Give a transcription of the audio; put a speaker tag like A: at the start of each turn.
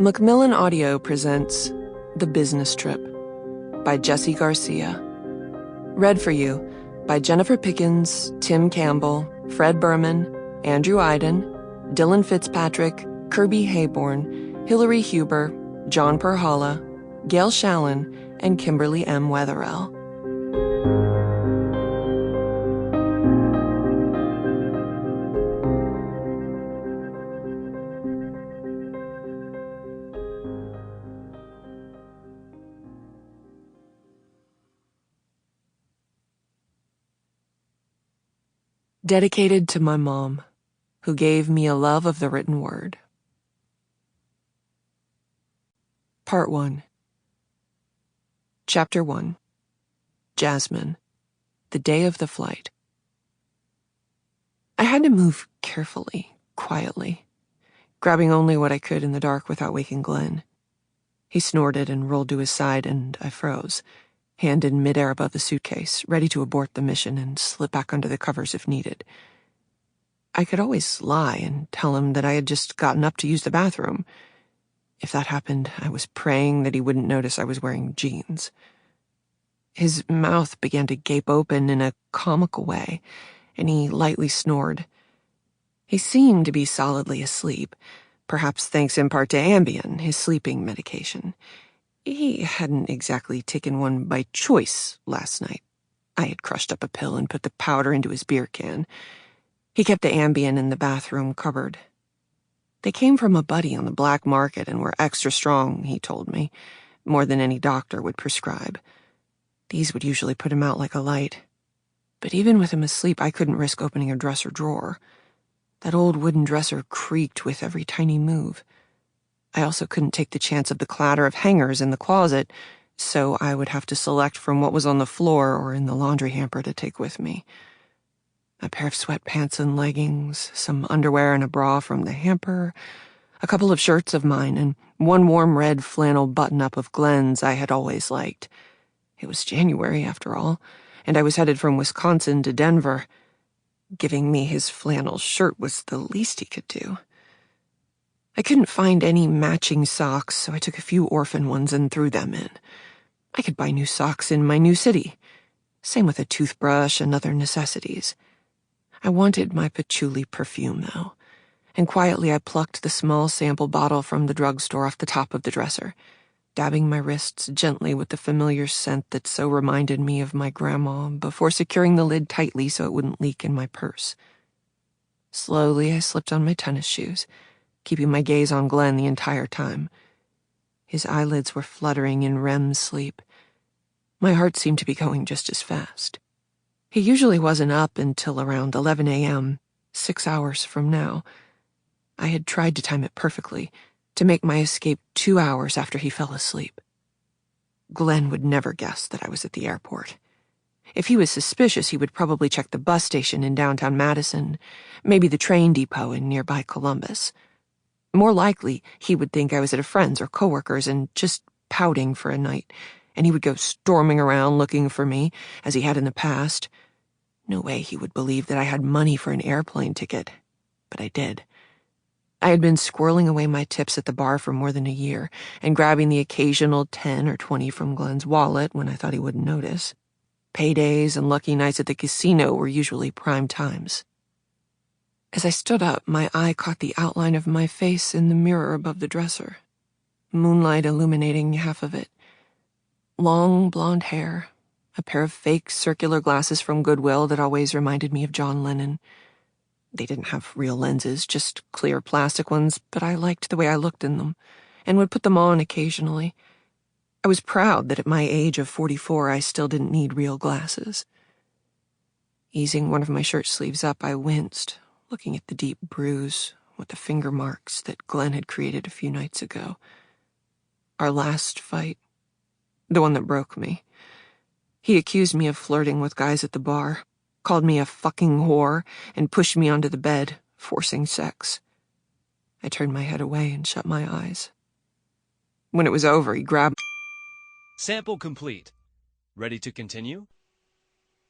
A: Macmillan Audio presents The Business Trip by Jessie Garcia. Read for you by Jennifer Pickens, Tim Campbell, Fred Berman, Andrew Eiden, Dylan Fitzpatrick, Kirby Heyborne, Hillary Huber, John Pirhalla, Gail Shalan, and Kimberly M. Wetherell. Dedicated to my mom, who gave me a love of the written word. Part 1. Chapter 1. Jasmine. The day of the flight. I had to move carefully, quietly, grabbing only what I could in the dark without waking Glenn. He snorted and rolled to his side, and I froze, hand in midair above the suitcase, ready to abort the mission and slip back under the covers if needed. I could always lie and tell him that I had just gotten up to use the bathroom. If that happened, I was praying that he wouldn't notice I was wearing jeans. His mouth began to gape open in a comical way, and he lightly snored. He seemed to be solidly asleep, perhaps thanks in part to Ambien, his sleeping medication. He hadn't exactly taken one by choice last night. I had crushed up a pill and put the powder into his beer can. He kept the Ambien in the bathroom cupboard. They came from a buddy on the black market and were extra strong, he told me, more than any doctor would prescribe. These would usually put him out like a light. But even with him asleep, I couldn't risk opening a dresser drawer. That old wooden dresser creaked with every tiny move. I also couldn't take the chance of the clatter of hangers in the closet, so I would have to select from what was on the floor or in the laundry hamper to take with me. A pair of sweatpants and leggings, some underwear and a bra from the hamper, a couple of shirts of mine, and one warm red flannel button-up of Glenn's I had always liked. It was January, after all, and I was headed from Wisconsin to Denver. Giving me his flannel shirt was the least he could do. I couldn't find any matching socks, so I took a few orphan ones and threw them in. I could buy new socks in my new city. Same with a toothbrush and other necessities. I wanted my patchouli perfume, though, and quietly I plucked the small sample bottle from the drugstore off the top of the dresser, dabbing my wrists gently with the familiar scent that so reminded me of my grandma before securing the lid tightly so it wouldn't leak in my purse. Slowly, I slipped on my tennis shoes, keeping my gaze on Glenn the entire time. His eyelids were fluttering in REM sleep. My heart seemed to be going just as fast. He usually wasn't up until around 11 a.m., 6 hours from now. I had tried to time it perfectly, to make my escape 2 hours after he fell asleep. Glenn would never guess that I was at the airport. If he was suspicious, he would probably check the bus station in downtown Madison, maybe the train depot in nearby Columbus. More likely, he would think I was at a friend's or coworker's and just pouting for a night, and he would go storming around looking for me, as he had in the past. No way he would believe that I had money for an airplane ticket, but I did. I had been squirreling away my tips at the bar for more than a year, and grabbing the occasional 10 or 20 from Glenn's wallet when I thought he wouldn't notice. Paydays and lucky nights at the casino were usually prime times. As I stood up, my eye caught the outline of my face in the mirror above the dresser, moonlight illuminating half of it. Long blonde hair, a pair of fake circular glasses from Goodwill that always reminded me of John Lennon. They didn't have real lenses, just clear plastic ones, but I liked the way I looked in them, and would put them on occasionally. I was proud that at my age of 44 I still didn't need real glasses. Easing one of my shirt sleeves up, I winced, looking at the deep bruise with the finger marks that Glenn had created a few nights ago. Our last fight, the one that broke me. He accused me of flirting with guys at the bar, called me a fucking whore, and pushed me onto the bed, forcing sex. I turned my head away and shut my eyes. When it was over, he grabbed...
B: Sample complete. Ready to continue?